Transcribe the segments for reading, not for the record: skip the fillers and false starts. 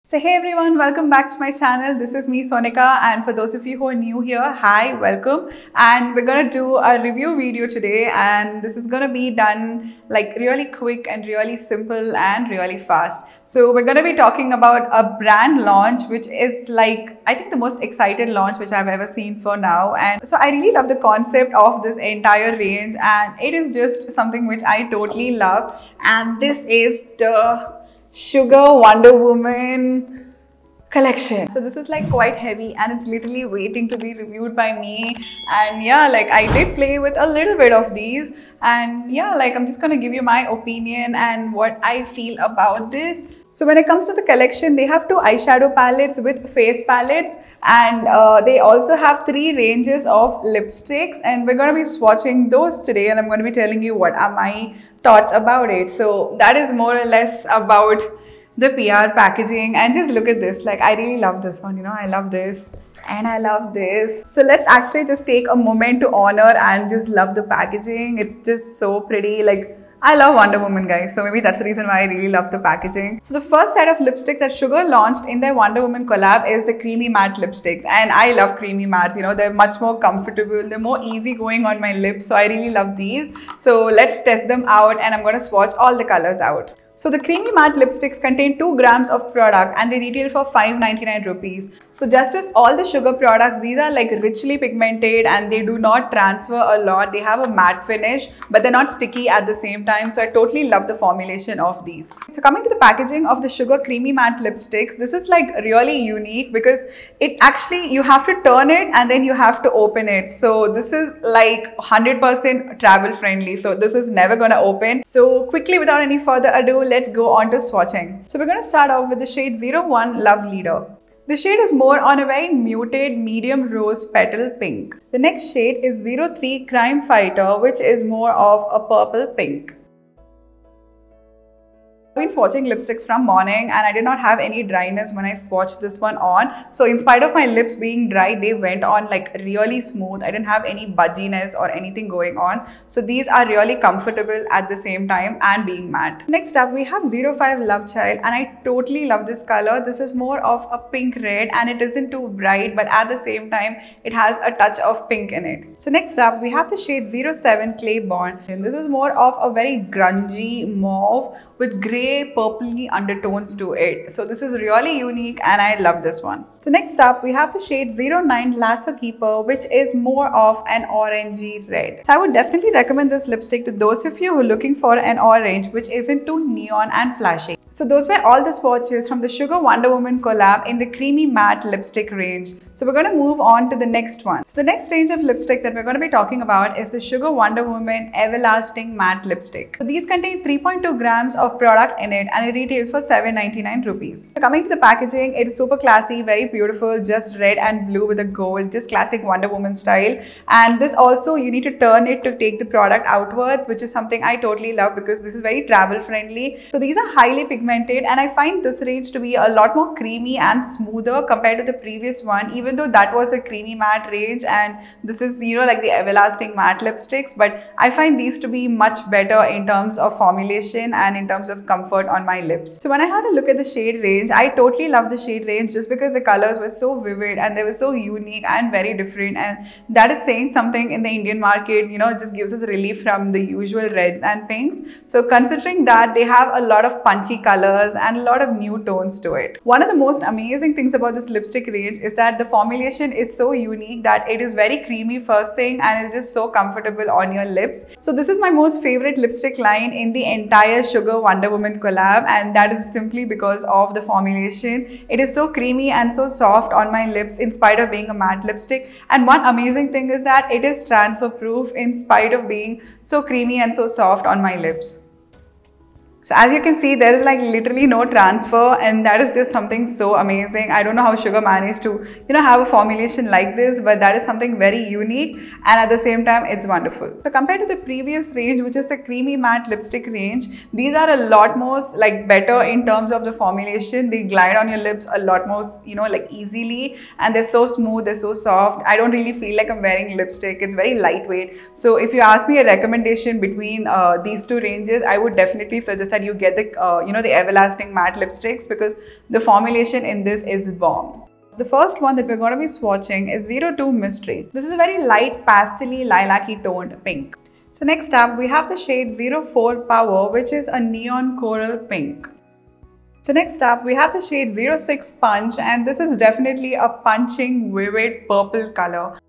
So hey everyone, welcome back to my channel. This is me Sonika, and for those of you who are new here, hi, welcome. And we're gonna do a review video today, and this is gonna be done like really quick and really simple and really fast. So we're gonna be talking about a brand launch which is like I think the most excited launch which I've ever seen for now. And so I really love the concept of this entire range, and it is just something which I totally love. And this is the Sugar Wonder Woman collection. So this is like quite heavy and it's literally waiting to be reviewed by me. And yeah, like I did play with a little bit of these, and yeah, like I'm just gonna give you my opinion and what I feel about this. So when it comes to the collection, they have two eyeshadow palettes with face palettes, and they also have three ranges of lipsticks, and we're going to be swatching those today, and I'm going to be telling you what are my thoughts about it. So that is more or less about the PR packaging. And just look at this, like I really love this one, I love this and I love this. So let's actually just take a moment to honor and just love the packaging. It's just so pretty. Like I love Wonder Woman, guys, so maybe that's the reason why I really love the packaging. So the first set of lipstick that Sugar launched in their Wonder Woman collab is the creamy matte lipsticks, and I love creamy mattes. They're much more comfortable, they're more easy going on my lips, so I really love these. So let's test them out, and I'm going to swatch all the colors out. So the creamy matte lipsticks contain 2 grams of product and they retail for 599 rupees. So just as all the Sugar products, these are like richly pigmented and they do not transfer a lot. They have a matte finish, but they're not sticky at the same time. So I totally love the formulation of these. So coming to the packaging of the Sugar creamy matte lipsticks, this is like really unique because it actually, you have to turn it and then you have to open it. So this is like 100% travel friendly. So this is never going to open. So quickly, without any further ado, let's go on to swatching. So we're going to start off with the shade 01 Love Leader. The shade is more on a very muted medium rose petal pink. The next shade is 03 Crime Fighter, which is more of a purple pink. I've been swatching lipsticks from morning and I did not have any dryness when I swatched this one on. So in spite of my lips being dry, they went on like really smooth. I didn't have any budginess or anything going on. So these are really comfortable at the same time and being matte. Next up, we have 05 Love Child, and I totally love this color. This is more of a pink red and it isn't too bright, but at the same time, it has a touch of pink in it. So next up, we have the shade 07 Claiborne. And this is more of a very grungy mauve with grey purpley undertones to it. So this is really unique and I love this one. So next up we have the shade 09 Lasso Keeper, which is more of an orangey red. So I would definitely recommend this lipstick to those of you who are looking for an orange which isn't too neon and flashy. So those were all the swatches from the Sugar Wonder Woman collab in the creamy matte lipstick range. So we're going to move on to the next one. So the next range of lipstick that we're going to be talking about is the Sugar Wonder Woman Everlasting Matte Lipstick. So these contain 3.2 grams of product in it and it retails for 799 rupees. So coming to the packaging, it is super classy, very beautiful, just red and blue with a gold, just classic Wonder Woman style. And this also, you need to turn it to take the product outwards, which is something I totally love because this is very travel friendly. So these are highly pigmented, and I find this range to be a lot more creamy and smoother compared to the previous one, even though that was a creamy matte range and this is like the everlasting matte lipsticks. But I find these to be much better in terms of formulation and in terms of comfort on my lips. So when I had a look at the shade range, I totally love the shade range just because the colors were so vivid and they were so unique and very different, and that is saying something in the Indian market. It just gives us relief from the usual reds and pinks. So considering that, they have a lot of punchy colors and a lot of new tones to it. One of the most amazing things about this lipstick range is that the formulation is so unique that it is very creamy first thing and it's just so comfortable on your lips. So this is my most favorite lipstick line in the entire Sugar Wonder Woman collab, and that is simply because of the formulation. It is so creamy and so soft on my lips in spite of being a matte lipstick. And one amazing thing is that it is transfer proof in spite of being so creamy and so soft on my lips. So as you can see, there is like literally no transfer, and that is just something so amazing. I don't know how Sugar managed to, have a formulation like this, but that is something very unique and at the same time it's wonderful. So compared to the previous range, which is the creamy matte lipstick range, these are a lot more like better in terms of the formulation. They glide on your lips a lot more, like easily, and they're so smooth, they're so soft. I don't really feel like I'm wearing lipstick. It's very lightweight. So if you ask me a recommendation between these two ranges, I would definitely suggest that you get the the everlasting matte lipsticks, because the formulation in this is bomb. The first one that we're going to be swatching is 02 Mystery. This is a very light pastel-y lilac-y toned pink. So next up we have the shade 04 Power, which is a neon coral pink. So next up we have the shade 06 Punch, and this is definitely a punching vivid purple color.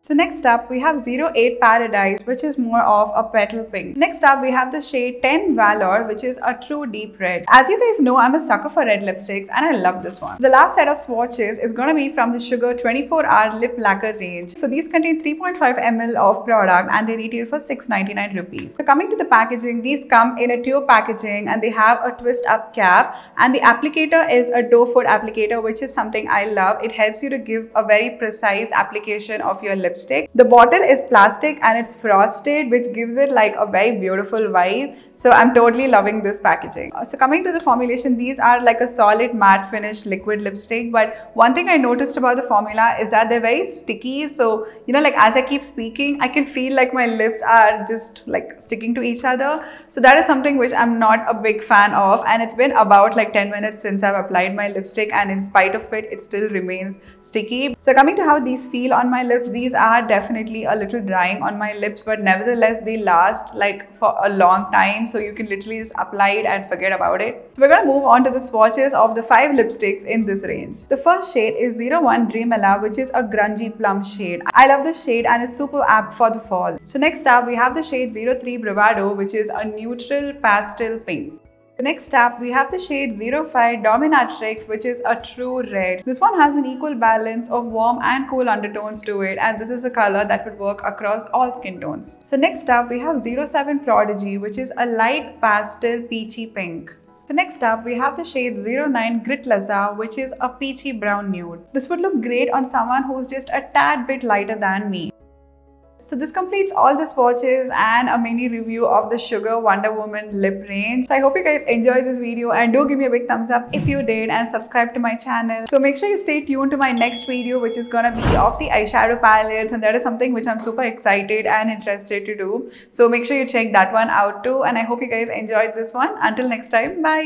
So next up we have 08 Paradise, which is more of a petal pink. Next up we have the shade 10 Valor, which is a true deep red. As you guys know, I'm a sucker for red lipsticks and I love this one. The last set of swatches is going to be from the Sugar 24-hour lip lacquer range. So these contain 3.5 ml of product and they retail for 699 rupees. So coming to the packaging, these come in a tube packaging and they have a twist up cap, and the applicator is a doe foot applicator, which is something I love. It helps you to give a very precise application of your lipstick. The bottle is plastic and it's frosted, which gives it like a very beautiful vibe. So I'm totally loving this packaging. So coming to the formulation, these are like a solid matte finish liquid lipstick. But one thing I noticed about the formula is that they're very sticky. So, like as I keep speaking, I can feel like my lips are just like sticking to each other. So that is something which I'm not a big fan of. And it's been about like 10 minutes since I've applied my lipstick, and in spite of it, it still remains sticky. So coming to how these feel on my lips, these are definitely a little drying on my lips, but nevertheless they last like for a long time, so you can literally just apply it and forget about it. So we're going to move on to the swatches of the 5 lipsticks in this range. The first shade is 01 Dreamella, which is a grungy plum shade. I love this shade and it's super apt for the fall. So next up we have the shade 03 Bravado, which is a neutral pastel pink. The next up we have the shade 05 Dominatrix, which is a true red. This one has an equal balance of warm and cool undertones to it, and this is a color that would work across all skin tones. So next up we have 07 Prodigy, which is a light pastel peachy pink. So next up we have the shade 09 Grit Laza, which is a peachy brown nude. This would look great on someone who's just a tad bit lighter than me. So this completes all the swatches and a mini review of the Sugar Wonder Woman lip range. So I hope you guys enjoyed this video, and do give me a big thumbs up if you did, and subscribe to my channel. So make sure you stay tuned to my next video, which is gonna be of the eyeshadow palettes, and that is something which I'm super excited and interested to do. So make sure you check that one out too, and I hope you guys enjoyed this one. Until next time, bye.